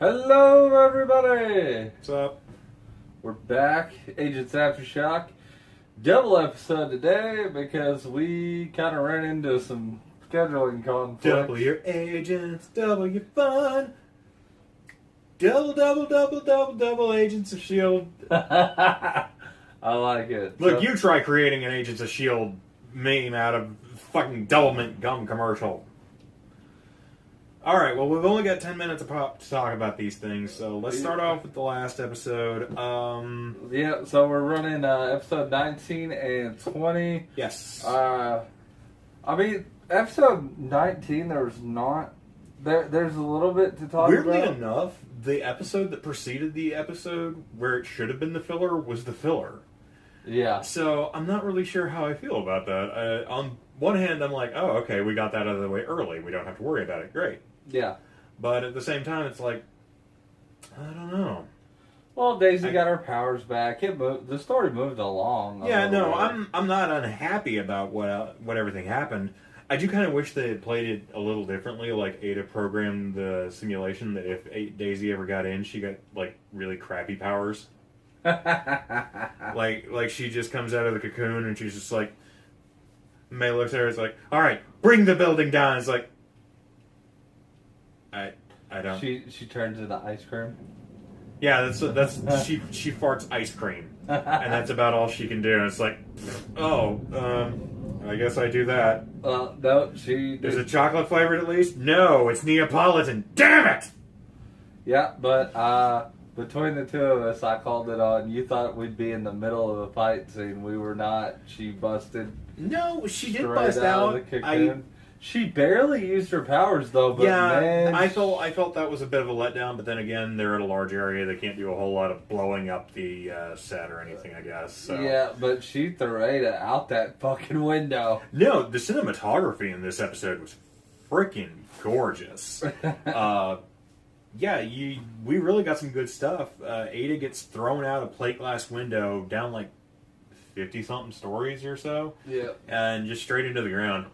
Hello, everybody! What's up? We're back, Agents Aftershock. Double episode today because we kind of ran into some scheduling conflicts. Double your agents, double your fun. Double Agents of S.H.I.E.L.D. I like it. Look, you try creating an Agents of S.H.I.E.L.D. meme out of fucking double mint gum commercial. Alright, well, we've only got 10 minutes to talk about these things, so let's start off with the last episode. Yeah, so we're running episode 19 and 20. Yes. I mean, episode 19, there's a little bit to talk Weirdly about. enough, the episode that preceded the episode where it should have been the filler was the filler. Yeah. So I'm not really sure how I feel about that. On one hand, I'm like, oh, okay, we got that out of the way early. We don't have to worry about it. Great. Yeah. But at the same time, it's like, I don't know. Well, Daisy got her powers back. The story moved along. Yeah, no, I'm not unhappy about what everything happened. I do kind of wish they had played it a little differently. Like Ada programmed the simulation that if Daisy ever got in, she got like really crappy powers. like she just comes out of the cocoon and she's just like, May looks at her. It's like, all right, bring the building down. It's like, I don't. She turns into ice cream. Yeah, that's she farts ice cream, and that's about all she can do. And it's like, oh, I guess I do that. No, Is it chocolate flavored at least? No, it's Neapolitan. Damn it! Yeah, but between the two of us, I called it on. You thought we'd be in the middle of a fight scene. We were not. She busted. No, she did straight bust out. Of the cocoon. She barely used her powers though. But yeah, man, I felt that was a bit of a letdown. But then again, they're in a large area. They can't do a whole lot of blowing up the set or anything, I guess. So. Yeah, but she threw Ada out that fucking window. No, the cinematography in this episode was freaking gorgeous. Yeah, we really got some good stuff. Ada gets thrown out a plate glass window down like 50-something stories or so. Yeah. And just straight into the ground.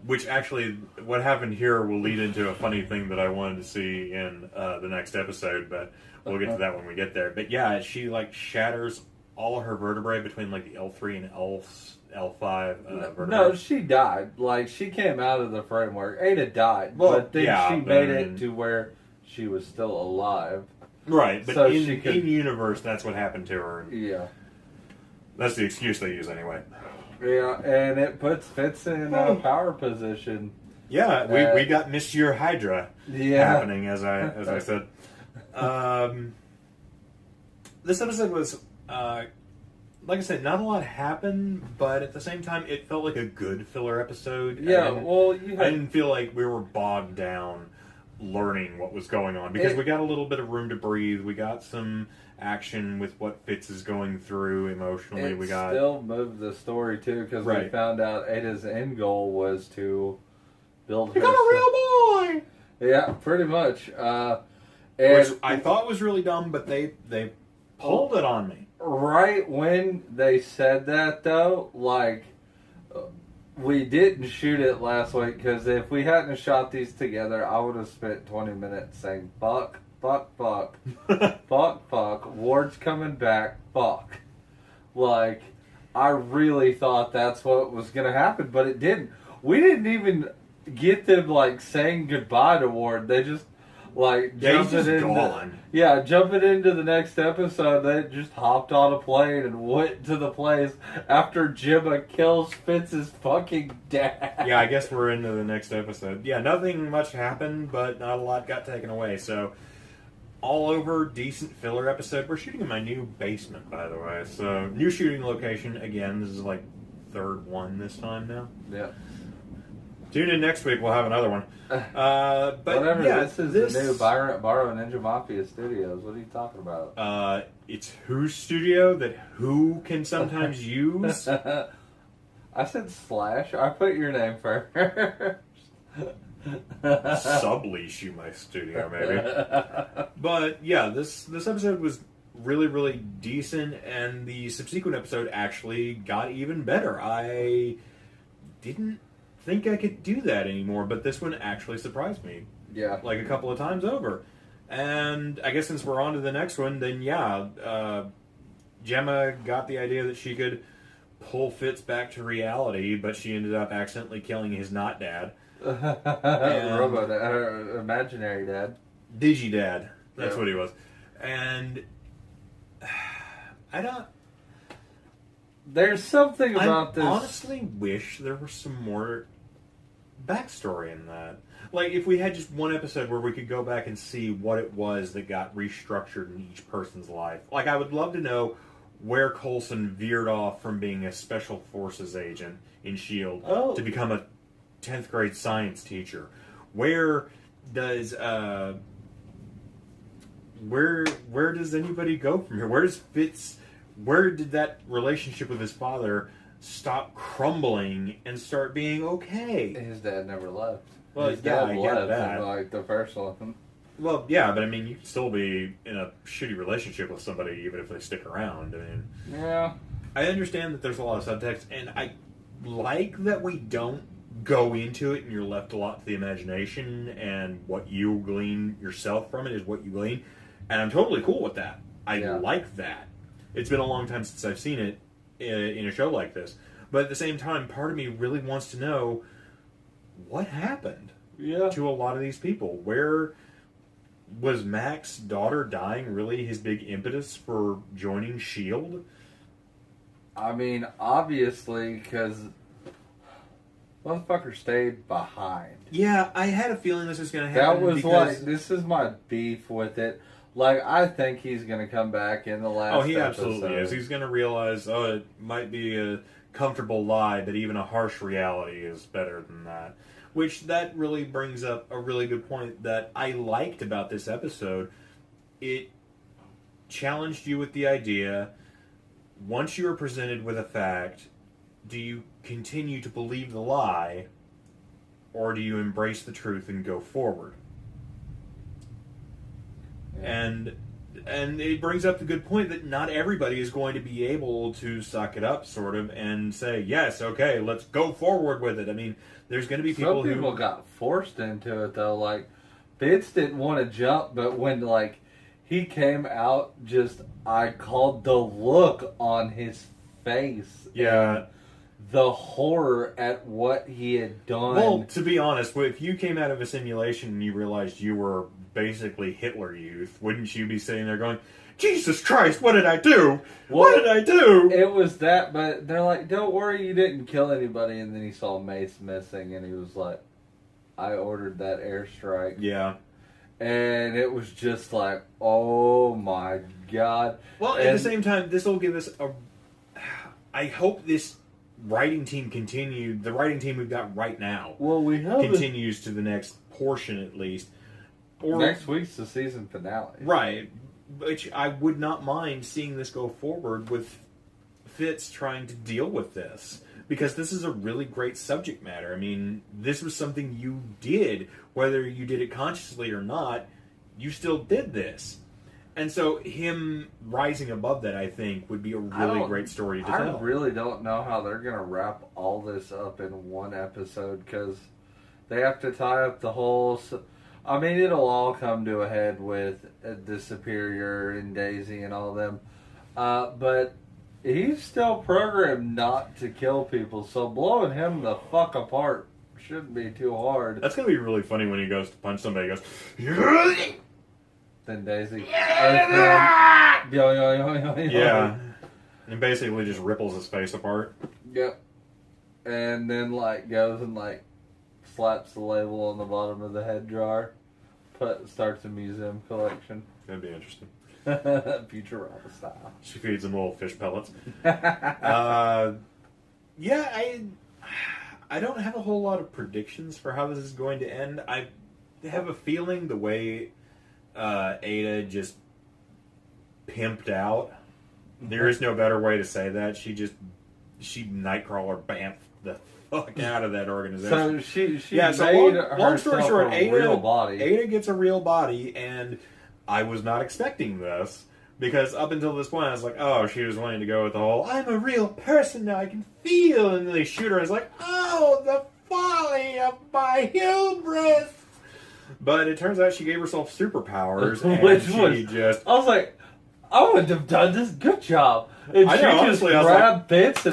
Which actually, what happened here will lead into a funny thing that I wanted to see in the next episode, but we'll get to that when we get there. But yeah, she like shatters all of her vertebrae between like the L3 and L5 vertebrae. No, she died. Like, she came out of the framework. Ada died. Well, but then yeah, she made it to where she was still alive. Right, but so in universe, that's what happened to her. Yeah. That's the excuse they use anyway. Yeah, and it puts Fitz in a power position. Yeah, we got Monsieur Hydra happening, as I said. This episode was, like I said, not a lot happened, but at the same time, it felt like a good filler episode. Yeah, I didn't feel like we were bogged down learning what was going on, because we got a little bit of room to breathe. We got some action with what Fitz is going through emotionally. We still moved the story too, because we found out Ada's end goal was to build. Become a real boy. Yeah, pretty much. Which I thought was really dumb, but they pulled it on me. Right when they said that, though, like, we didn't shoot it last week, because if we hadn't shot these together, I would have spent 20 minutes saying, fuck, fuck, fuck, fuck, fuck, Ward's coming back, fuck. Like, I really thought that's what was going to happen, but it didn't. We didn't even get them, like, saying goodbye to Ward. They just, like, jumping into the next episode. They just hopped on a plane and went to the place after Jimma kills Fitz's fucking dad. Yeah, I guess we're into the next episode. Yeah, nothing much happened, but not a lot got taken away. So, all over, decent filler episode. We're shooting in my new basement, by the way. So, new shooting location. Again, this is like third one this time now. Yeah. Tune in next week. We'll have another one. But whatever. Yeah, this is the new Borrow Ninja Mafia Studios. What are you talking about? It's whose studio that who can sometimes use. I said slash. I put your name first. Sublease you my studio, maybe. But yeah, this episode was really, really decent, and the subsequent episode actually got even better. I didn't think I could do that anymore, but this one actually surprised me. Yeah. Like a couple of times over. And I guess since we're on to the next one, then Gemma got the idea that she could pull Fitz back to reality, but she ended up accidentally killing his not dad. Robo dad, imaginary dad. Digi-dad. That's what he was. And I don't... There's something about this... I honestly wish there was some more backstory in that. Like, if we had just one episode where we could go back and see what it was that got restructured in each person's life. Like, I would love to know where Coulson veered off from being a Special Forces agent in S.H.I.E.L.D. to become a 10th grade science teacher. Where does anybody go from here? Where does Fitz... Where did that relationship with his father stop crumbling and start being okay? His dad never left. Well, his dad I left get that. in, like, the first one. Well, yeah, but I mean, you can still be in a shitty relationship with somebody even if they stick around. I mean, yeah. I understand that there's a lot of subtext, and I like that we don't go into it and you're left a lot to the imagination, and what you glean yourself from it is what you glean. And I'm totally cool with that. I like that. It's been a long time since I've seen it in a show like this. But at the same time, part of me really wants to know what happened to a lot of these people. Where was Mac's daughter dying really his big impetus for joining S.H.I.E.L.D.? I mean, obviously, because motherfucker stayed behind. Yeah, I had a feeling this was going to happen. That was like, this is my beef with it. Like, I think he's going to come back in the last episode. Oh, he absolutely is. He's going to realize, it might be a comfortable lie, but even a harsh reality is better than that. Which, that really brings up a really good point that I liked about this episode. It challenged you with the idea, once you are presented with a fact, do you continue to believe the lie, or do you embrace the truth and go forward? And it brings up the good point that not everybody is going to be able to suck it up, sort of, and say, yes, okay, let's go forward with it. I mean, there's going to be people Some people got forced into it, though. Like, Fitz didn't want to jump, but when, like, he came out, I called the look on his face. Yeah. The horror at what he had done. Well, to be honest, if you came out of a simulation and you realized you were basically Hitler Youth, wouldn't you be sitting there going, Jesus Christ, what did I do? What did I do? It was that, but they're like, don't worry, you didn't kill anybody. And then he saw Mace missing, and he was like, I ordered that airstrike. Yeah. And it was just like, oh my God. Well, at the same time, this will give us I hope this writing team continued, the writing team we've got right now, continues to the next portion at least. Or, next week's the season finale. Right. Which I would not mind seeing this go forward with Fitz trying to deal with this. Because this is a really great subject matter. I mean, this was something you did. Whether you did it consciously or not, you still did this. And so him rising above that, I think, would be a really great story to tell. I really don't know how they're going to wrap all this up in one episode. Because they have to tie up the whole... I mean, it'll all come to a head with the Superior and Daisy and all them. But he's still programmed not to kill people, so blowing him the fuck apart shouldn't be too hard. That's going to be really funny when he goes to punch somebody. He goes... Then Daisy... Yeah. And basically just ripples his face apart. Yep. And then, like, goes and, like, slaps the label on the bottom of the head jar. Starts a museum collection. That'd be interesting. Futurama style. She feeds him little fish pellets. I don't have a whole lot of predictions for how this is going to end. I have a feeling the way Ada just pimped out. There is no better way to say that. She Nightcrawler bamfed the fuck out of that organization. So she made long story short, a real body. Ada gets a real body, and I was not expecting this. Because up until this point, I was like, oh, she was wanting to go with the whole, I'm a real person now, I can feel, and then they shoot her, I was like, oh, the folly of my hubris! But it turns out she gave herself superpowers, and Which she was, just... I was like, I wouldn't have done this. Good job. And I she know, just honestly, I was grabbed Bits,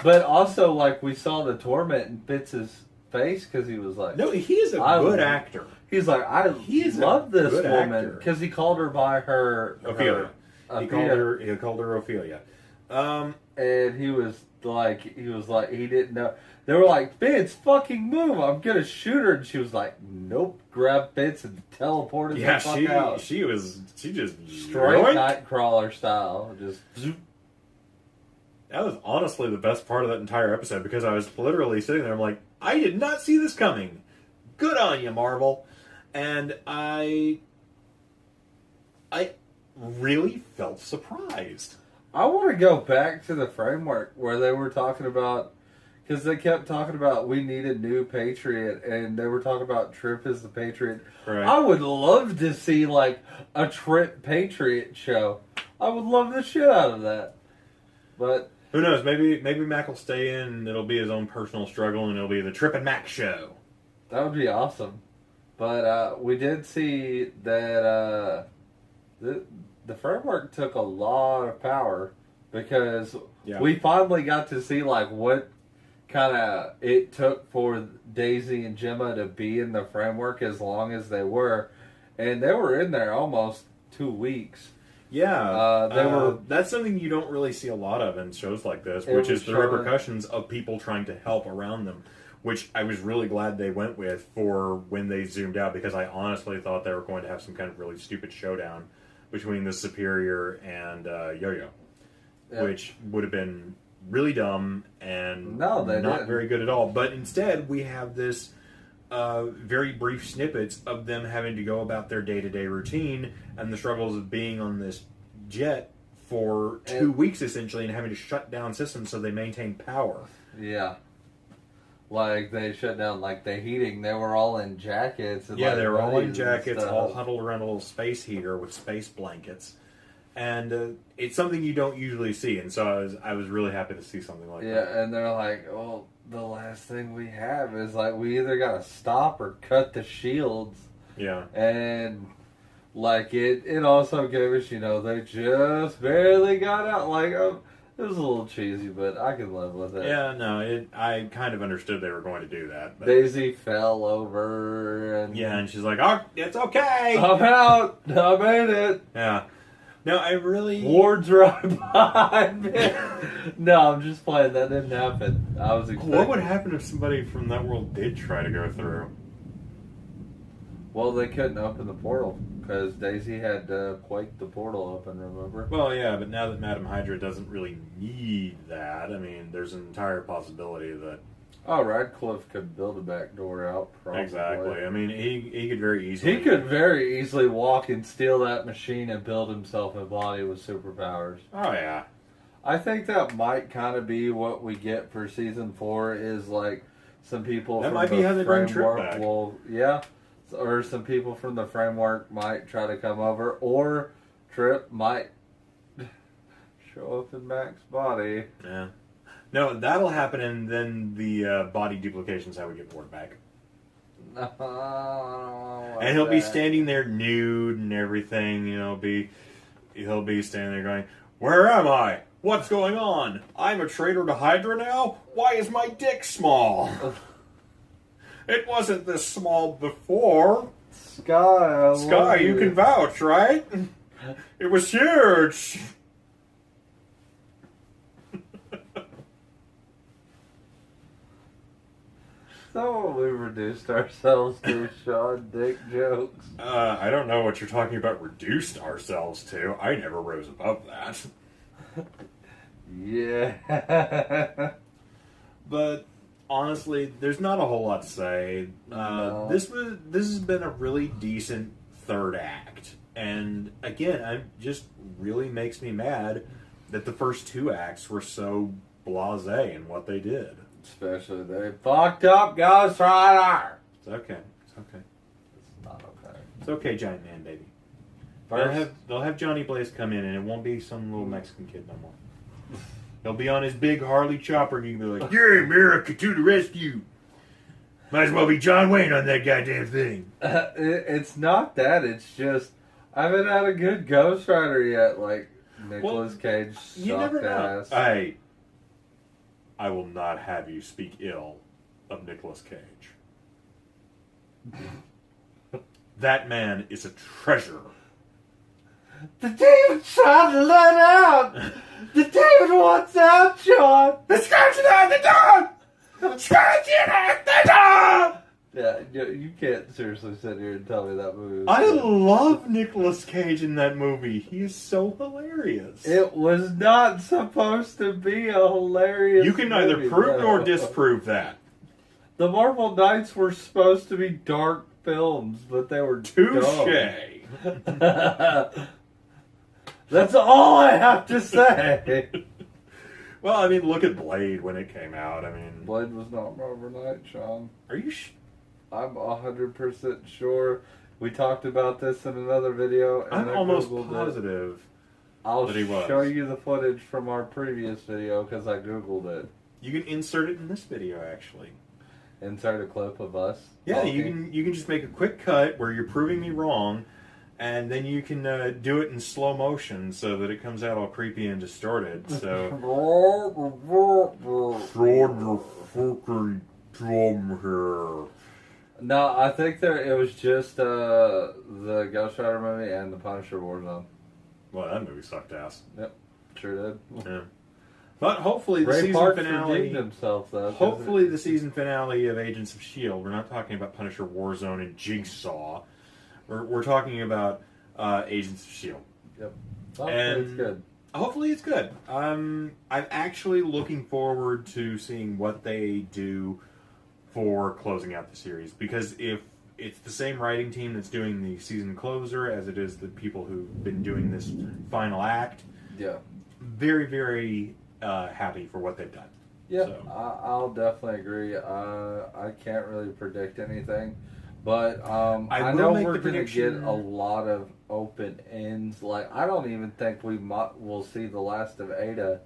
but also like we saw the torment in Bits' face because he was like, No, he is a good actor. He's like, He is love a this good woman actor. because he called her by her Ophelia. He Ophelia. called her Ophelia. And he was like, he didn't know. They were like, Bits, fucking move! I'm gonna shoot her, and she was like, nope. Grabbed Bits and teleported the fuck out. She just Straight Nightcrawler style, just. Zoop. That was honestly the best part of that entire episode because I was literally sitting there. I'm like, I did not see this coming. Good on you, Marvel. And I really felt surprised. I want to go back to the framework where they were talking about, because they kept talking about we need a new Patriot, and they were talking about Trip as the Patriot. Right. I would love to see like a Trip Patriot show. I would love the shit out of that. But who knows? Maybe Mac will stay in, and it'll be his own personal struggle, and it'll be the Trip and Mac show. That would be awesome. But we did see that the framework took a lot of power because we finally got to see like what kind of it took for Daisy and Gemma to be in the framework as long as they were, and they were in there almost 2 weeks. Yeah, they were. That's something you don't really see a lot of in shows like this, which is the repercussions of people trying to help around them. Which I was really glad they went with for when they zoomed out, because I honestly thought they were going to have some kind of really stupid showdown between the Superior and Yo-Yo, which would have been really dumb and not very good at all. But instead, we have this very brief snippets of them having to go about their day-to-day routine and the struggles of being on this jet for 2 weeks, essentially, and having to shut down systems so they maintain power. Yeah. Like, they shut down, like, the heating. They were all in jackets. And, they were all in jackets, all huddled around a little space heater with space blankets. And it's something you don't usually see. And so I was really happy to see something like that. Yeah, and they're like, well, the last thing we have is, like, we either got to stop or cut the shields. Yeah. And, like, it also gave us, they just barely got out. Like, it was a little cheesy, but I can live with it. Yeah, no, I kind of understood they were going to do that. But Daisy fell over, and she's like, "Oh, it's okay. I'm out. I made it." Yeah. No, I really... Ward's right behind me. No, I'm just playing. That didn't happen. I was expecting... What would happen if somebody from that world did try to go through? Well, they couldn't open the portal because Daisy had quaked the portal open, remember? Well, yeah, but now that Madam Hydra doesn't really need that, I mean, there's an entire possibility that... Oh, Radcliffe could build a back door out, probably. Exactly. I mean, he could very easily... He could very easily walk and steal that machine and build himself a body with superpowers. Oh, yeah. I think that might kind of be what we get for Season 4 is, like, some people that from might be how they bring Trip back. Or some people from the framework might try to come over, or Trip might show up in Mac's body. Yeah. No, that'll happen, and then the body duplication's how we get Ward back. And he'll be standing there nude and everything, he'll be standing there going, "Where am I? What's going on? I'm a traitor to Hydra now? Why is my dick small? It wasn't this small before. Sky, you can vouch, right? It was huge." So we reduced ourselves to Sean Dick jokes. I don't know what you're talking about reduced ourselves to. I never rose above that. Yeah. But honestly, there's not a whole lot to say. No. This has been a really decent third act. And again, it just really makes me mad that the first 2 acts were so blasé in what they did. Especially they fucked up Ghost Rider. It's okay. It's okay. It's not okay. It's okay, Giant Man, baby. First, They'll have Johnny Blaze come in, and it won't be some little Mexican kid no more. He'll be on his big Harley chopper, and you can be like, "Yeah, America to the rescue!" Might as well be John Wayne on that goddamn thing. It's not that. It's just I haven't had a good Ghost Rider yet. Like Nicolas Cage, You never know. ass. I will not have you speak ill of Nicolas Cage. That man is a treasure. The David's trying to let out. The David wants out, Sean. The scratching at the door. Scratching at the door. Yeah, you can't seriously sit here and tell me that movie was I good. love Nicolas Cage in that movie. He is so hilarious. It was not supposed to be a hilarious You can neither movie, prove no. nor disprove that. The Marvel Knights were supposed to be dark films, but they were Touché. dumb. That's all I have to say. Well, I mean, look at Blade when it came out. I mean, Blade was not Marvel Knight, Sean. are you? I'm 100% sure. We talked about this in another video. And I'm I almost Googled it. positive. I'll that he was. show you the footage from our previous video because I Googled it. You can insert it in this video, actually. Insert a clip of us. Yeah, talking. you can just make a quick cut where you're proving me wrong, and then you can do it in slow motion so that it comes out all creepy and distorted. So throw your fucking drum here. No, I think it was just the Ghost Rider movie and the Punisher Warzone. Well, that movie sucked ass. Yep, sure did. Yeah. But hopefully the Ray season Park finale. redeemed himself, though. Hopefully the season finale of Agents of S.H.I.E.L.D. We're not talking about Punisher Warzone and Jigsaw. We're talking about Agents of S.H.I.E.L.D. Yep. Hopefully And it's good. Hopefully it's good. I'm actually looking forward to seeing what they do for closing out the series, because if it's the same writing team that's doing the season closer as it is the people who've been doing this final act, Yeah. very, very happy for what they've done. Yeah, So. I'll definitely agree. I can't really predict anything, but I know we're going to get a lot of open ends. Like, I don't even think we'll see the last of Ada.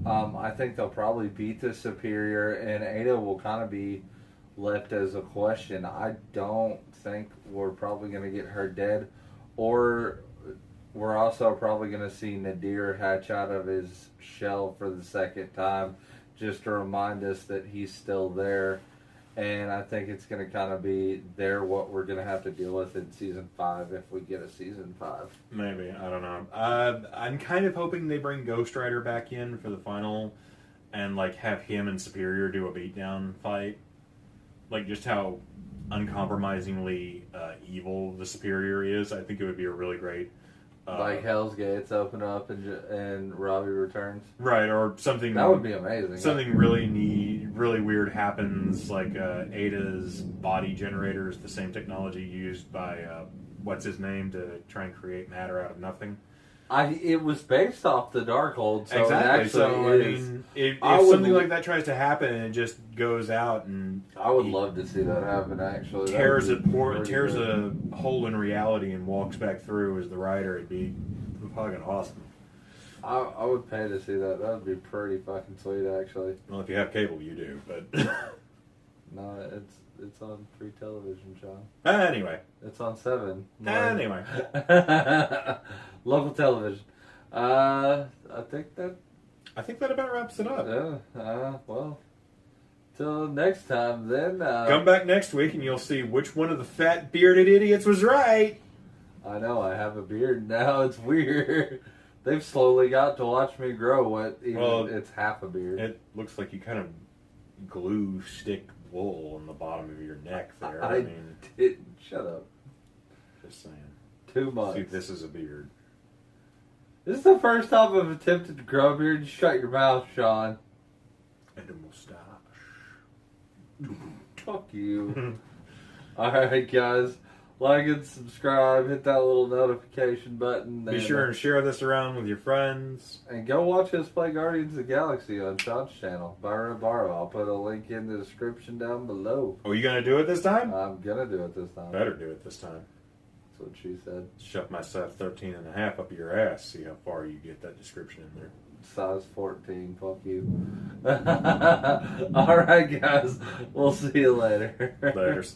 I think they'll probably beat the Superior, and Ada will kind of be left as a question. I don't think we're probably going to get her dead, or we're also probably going to see Nadir hatch out of his shell for the second time, just to remind us that he's still there. And I think it's going to kind of be what we're going to have to deal with in season 5 if we get a season 5. Maybe, I don't know. I'm kind of hoping they bring Ghost Rider back in for the final, and like have him and Superior do a beatdown fight. Like just how uncompromisingly evil the Superior is. I think it would be a really great. Like Hell's Gates open up and Robbie returns. Right, or something. That would be amazing. Something really neat, really weird happens, like Ada's body generator is the same technology used by, what's his name, to try and create matter out of nothing. It was based off the Darkhold, so exactly. So I mean, if something like that tries to happen and it just goes out and I would love to see that happen. Actually, tears a hole in reality and walks back through as the rider, it'd be fucking awesome. I would pay to see that. That would be pretty fucking sweet, actually. Well, if you have cable, you do, but No, it's on free television, Sean. Anyway, it's on 7. Anyway. Local television. I think that about wraps it up. Well, till next time then. Come back next week and you'll see which one of the fat bearded idiots was right. I know, I have a beard now. It's weird. They've slowly got to watch me grow. It's half a beard. It looks like you kind of glue stick wool on the bottom of your neck there. I mean, shut up. Just saying. 2 months. See, this is a beard. This is the first time I've attempted to grow a beard. Just shut your mouth, Sean. And a mustache. Fuck you. Alright, guys. Like and subscribe. Hit that little notification button. Be sure and share this around with your friends. And go watch us play Guardians of the Galaxy on Sean's channel. Byron. I'll put a link in the description down below. Are you going to do it this time? I'm going to do it this time. Better do it this time. That's what she said. Shove myself 13 and a half up your ass. See how far you get that description in there. size 14. Fuck you. Alright, guys. We'll see you later. Laters.